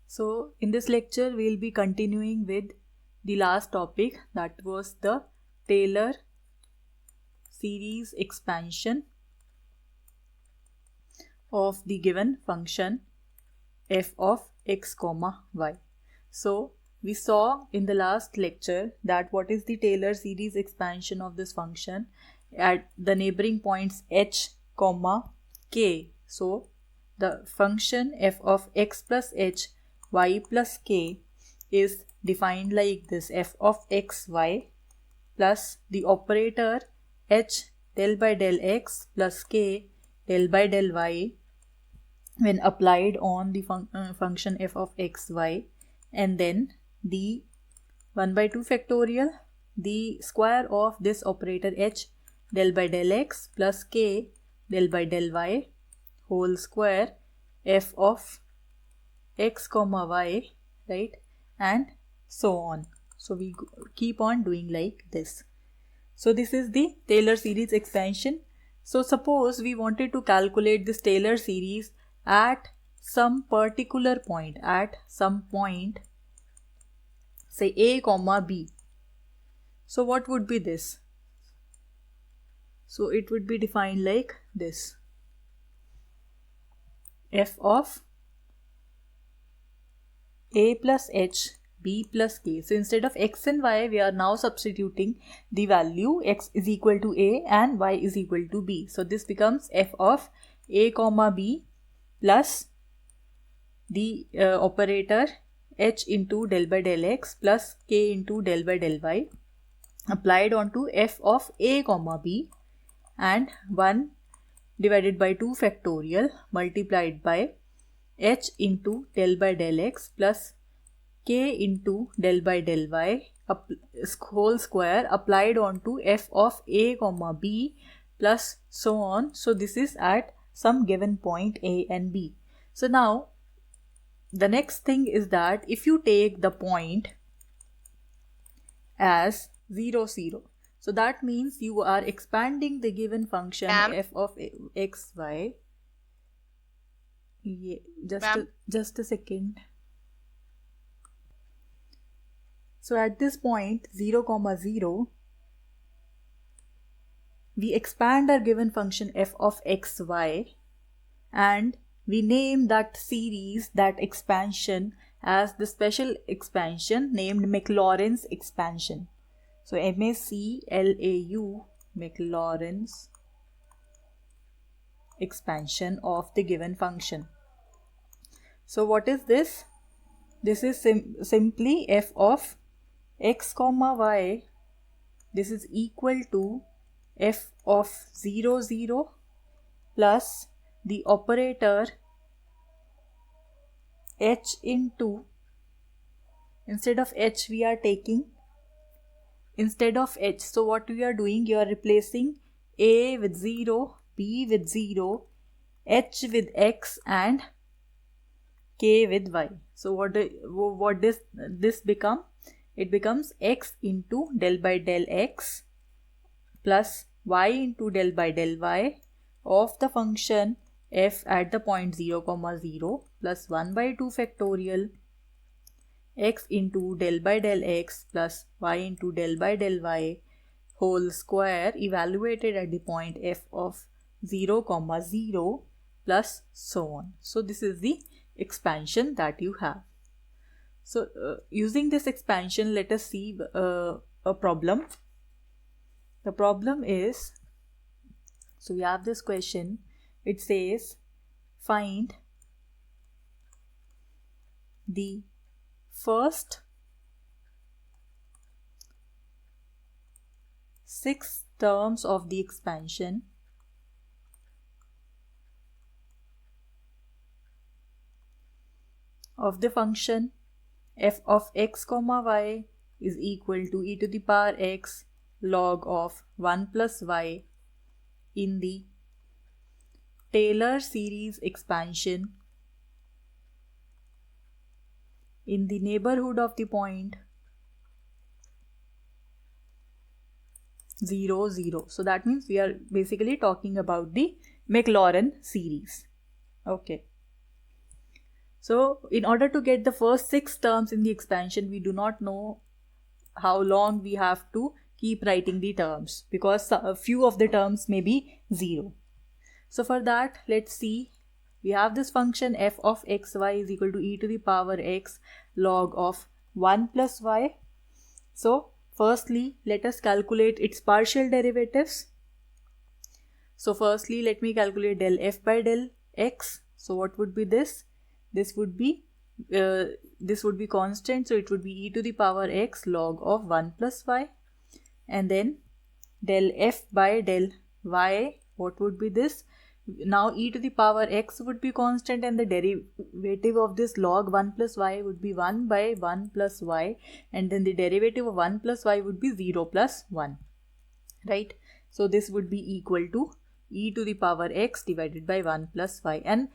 So in this lecture we'll be continuing with the last topic, that was the Taylor series expansion of the given function f of x comma y. So we saw in the last lecture that what is the Taylor series expansion of this function at the neighboring points h comma k. So the function f of x plus h y plus k is defined like this: f of x y plus the operator h del by del x plus k del by del y when applied on the function f of x y, and then the 1 by 2 factorial, the square of this operator h del by del x plus k del by del y whole square f of x comma y, right, and so on. So we keep on doing like this. So this is the Taylor series expansion. So suppose we wanted to calculate this Taylor series at some particular point, say a comma b. So what would be this? So it would be defined like this: f of a plus h b plus k. So instead of x and y, we are now substituting the value x is equal to a and y is equal to b. So this becomes f of a comma b plus the operator h into del by del x plus k into del by del y applied onto f of a comma b, and 1 divided by 2 factorial multiplied by h into del by del x plus k into del by del y whole square applied onto f of a comma b plus so on. So this is at some given point a and b. So now the next thing is that if you take the point as 0, 0, so that means you are expanding the given function f of x, y. Yeah, just a second. So at this point 0, 0, we expand our given function f of x, y, and we name that series, that expansion, as the special expansion named Maclaurin's expansion. So MACLAU, Maclaurin's expansion of the given function. So what is this? This is simply f of x comma y. This is equal to f of 0, 0 plus the operator h into, instead of h we are taking, instead of h, so what we are doing, you are replacing a with 0, b with 0, h with x and k with y. So what does this become? It becomes x into del by del x plus y into del by del y of the function f at the point 0, 0 plus 1 by 2 factorial x into del by del x plus y into del by del y whole square evaluated at the point f of 0, 0 plus so on. So this is the expansion that you have. So using this expansion, let us see a problem. The problem is, so we have this question. It says find the first 6 terms of the expansion of the function f of x comma y is equal to e to the power x log of 1 plus y in the Taylor series expansion in the neighborhood of the point 0, 0. So that means we are basically talking about the Maclaurin series. Okay. So in order to get the first 6 terms in the expansion, we do not know how long we have to keep writing the terms, because a few of the terms may be 0. So for that, let's see. We have this function f of xy is equal to e to the power x log of 1 plus y. So firstly, let us calculate its partial derivatives. So firstly, let me calculate del f by del x. So what would be this? This would be constant, so it would be e to the power x log of 1 plus y. And then del f by del y, what would be this? Now e to the power x would be constant, and the derivative of this log 1 plus y would be 1 by 1 plus y, and then the derivative of 1 plus y would be 0 plus 1, right? So this would be equal to e to the power x divided by 1 plus y. And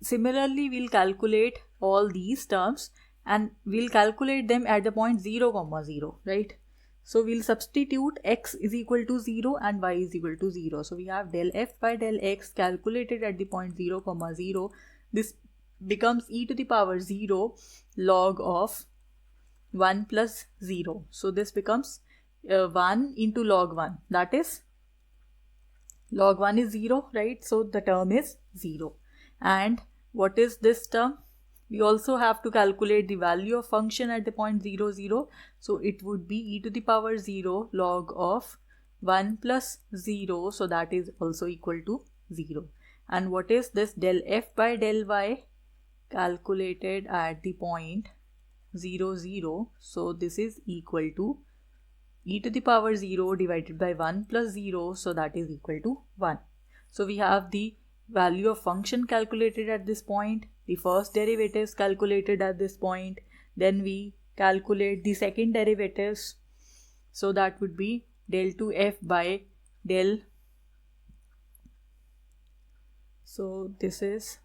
similarly, we'll calculate all these terms, and we'll calculate them at the point 0, 0, right? So we'll substitute x is equal to 0 and y is equal to 0. So we have del f by del x calculated at the point 0, 0. This becomes e to the power 0 log of 1 plus 0. So this becomes 1 into log 1. That is, log 1 is 0, right? So the term is 0. And what is this term? We also have to calculate the value of function at the point 0, 0. So it would be e to the power 0 log of 1 plus 0. So that is also equal to 0. And what is this? Del f by del y calculated at the point 0, 0. So this is equal to e to the power 0 divided by 1 plus 0. So that is equal to 1. So we have the value of function calculated at this point, the first derivatives calculated at this point, then we calculate the second derivatives. So that would be del 2f by del, so this is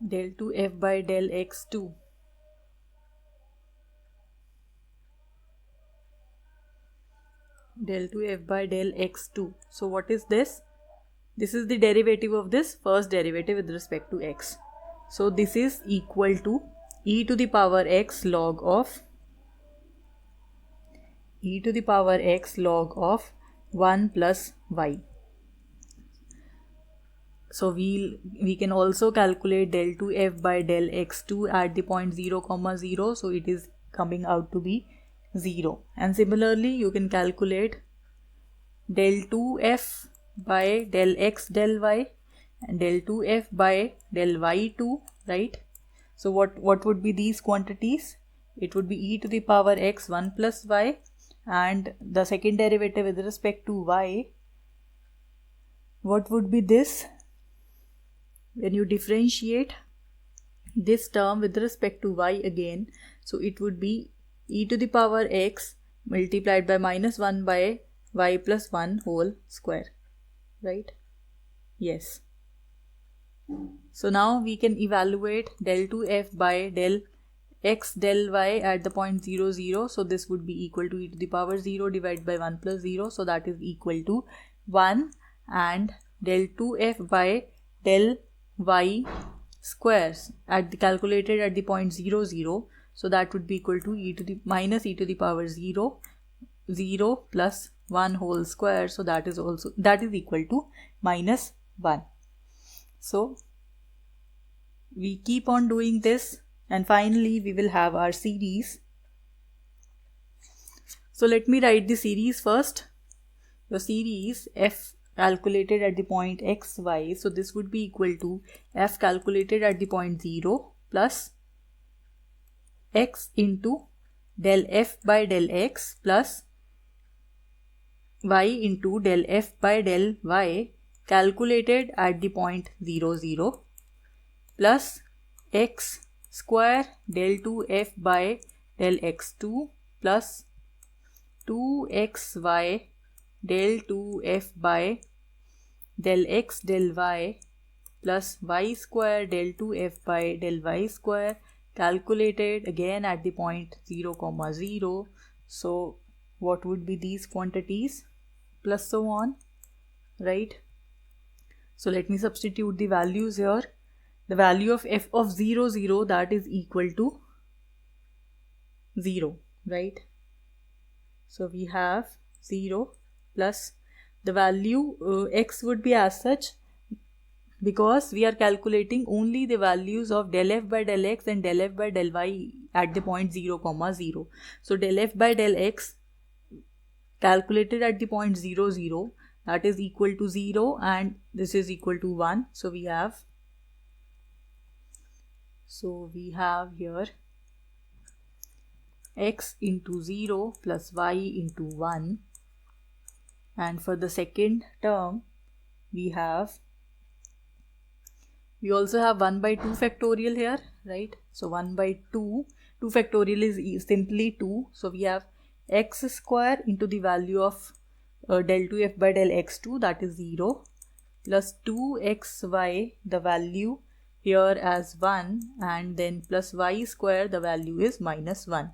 del 2f by del x2 del 2f by del x2. So what is this? This is the derivative of this first derivative with respect to x. So this is equal to e to the power x log of 1 plus y. So we can also calculate del 2f by del x2 at the point 0, 0. So it is coming out to be 0. And similarly, you can calculate del 2f by del x del y and del 2f by del y2, right? So what would be these quantities? It would be e to the power x 1 plus y, and the second derivative with respect to y, what would be this? When you differentiate this term with respect to y again, so it would be e to the power x multiplied by minus 1 by y plus 1 whole square, right? Yes. So now we can evaluate del 2f by del x del y at the point 0, 0. So this would be equal to e to the power 0 divided by 1 plus 0. So that is equal to 1, and del 2f by del y squares at the calculated at the point 0, 0. So that would be equal to e to the minus e to the power 0, 0 plus 1 whole square. So that is equal to minus 1. So we keep on doing this, and finally we will have our series. So let me write the series first. Your series f calculated at the point x, y. So this would be equal to f calculated at the point 0 plus x into del f by del x plus y into del f by del y calculated at the point 0, 0 plus x square del 2f by del x2 plus 2xy del 2f by del x del y plus y square del 2f by del y square calculated again at the point 0, 0. So what would be these quantities? Plus so on, right? So let me substitute the values here. the value of f of 0, 0, that is equal to 0, right? So we have 0 plus the value x would be as such, because we are calculating only the values of del f by del x and del f by del y at the point 0, 0. So del f by del x calculated at the point 0, 0, that is equal to 0 and this is equal to 1. So we have here x into 0 plus y into 1, and for the second term we also have 1 by 2 factorial here, right? So 1 by 2 factorial is simply 2. So we have x square into the value of del 2f by del x2, that is 0, plus 2xy, the value here as 1, and then plus y square, the value is minus 1,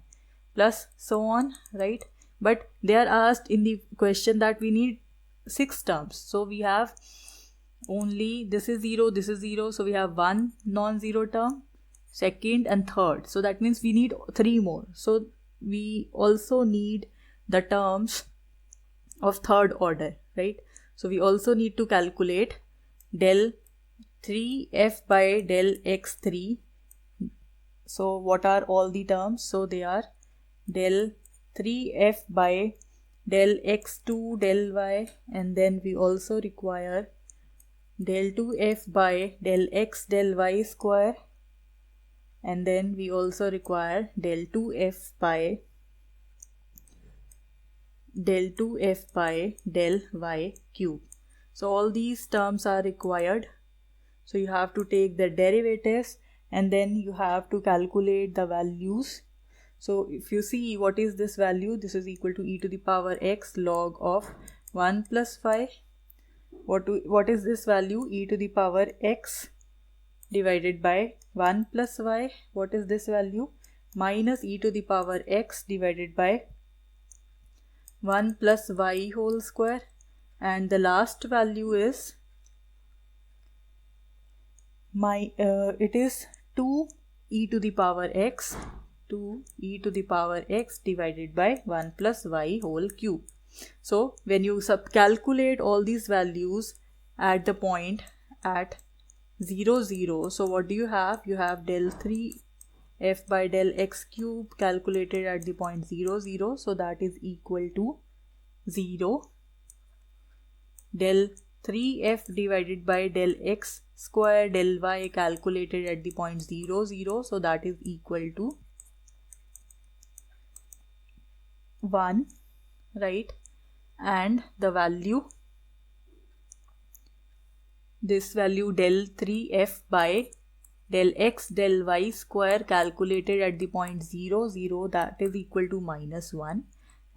plus so on, right? But they are asked in the question that we need 6 terms. So we have only this is 0, so we have one non-zero term, second and third. So that means we need 3 more. So we also need the terms of third order, right? So we also need to calculate del 3f by del x3. So what are all the terms? So they are del 3f by del x2 del y, and then we also require del 2f by del x del y square, and then we also require del 2f by del y cube. So all these terms are required. So you have to take the derivatives and then you have to calculate the values. So if you see what is this value, this is equal to e to the power x log of 1 plus 5. What is this value? E to the power x divided by 1 plus y. What is this value? Minus e to the power x divided by 1 plus y whole square, and the last value is it is 2 e to the power x divided by 1 plus y whole cube. So when you calculate all these values at the point at 0, 0, so what do you have? You have del 3f by del x cube calculated at the point 0, 0, so that is equal to 0. Del 3f divided by del x square del y calculated at the point 0, 0, so that is equal to 1, right? And the value, this value del 3f by del x del y square calculated at the point 0, 0, that is equal to minus 1,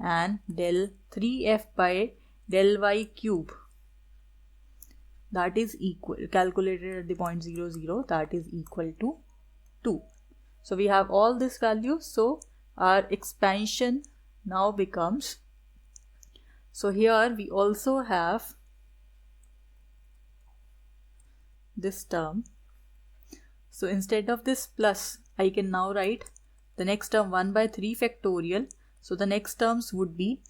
and del 3f by del y cube, that is equal, calculated at the point 0, 0, that is equal to 2. So we have all these values. So our expansion now becomes, so here we also have this term. So instead of this plus, I can now write the next term 1 by 3 factorial. So the next terms would be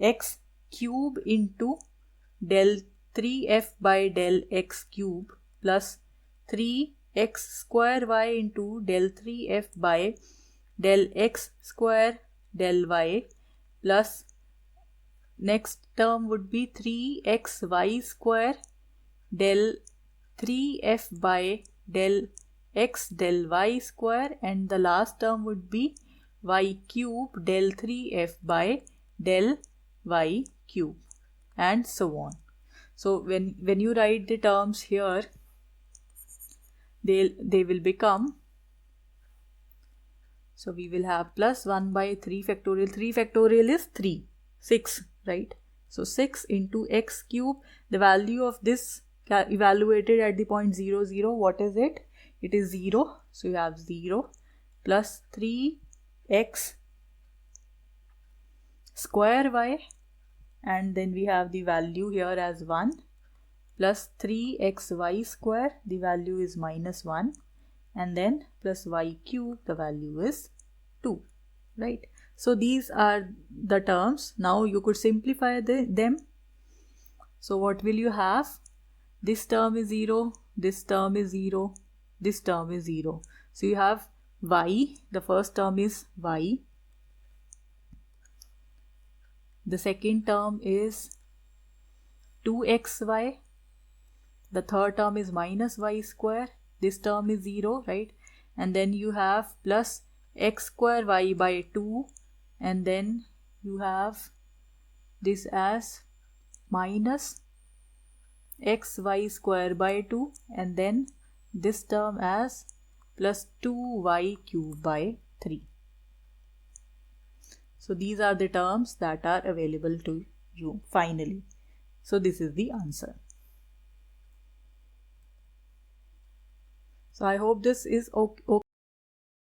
x cube into del 3f by del x cube plus 3x square y into del 3f by del x square del y, plus next term would be 3xy square del 3f by del x del y square, and the last term would be y cube del 3f by del y cube, and so on. So when you write the terms here, they will become, so we will have plus 1 by 3 factorial. 3 factorial is 3, 6, right? So 6 into x cube, the value of this evaluated at the point 0, 0, what is it? It is 0. So you have 0 plus 3x square y, and then we have the value here as 1 plus 3xy square, the value is minus 1, and then plus y cube, the value is 2, right? So these are the terms. Now you could simplify them. So what will you have? This term is 0, this term is 0, this term is 0. So you have y, the first term is y, the second term is 2xy, the third term is minus y square, this term is 0, right? And then you have plus x square y by 2, and then you have this as minus xy square by 2, and then this term as plus 2y cube by 3. So these are the terms that are available to you finally. So this is the answer. So I hope this is okay.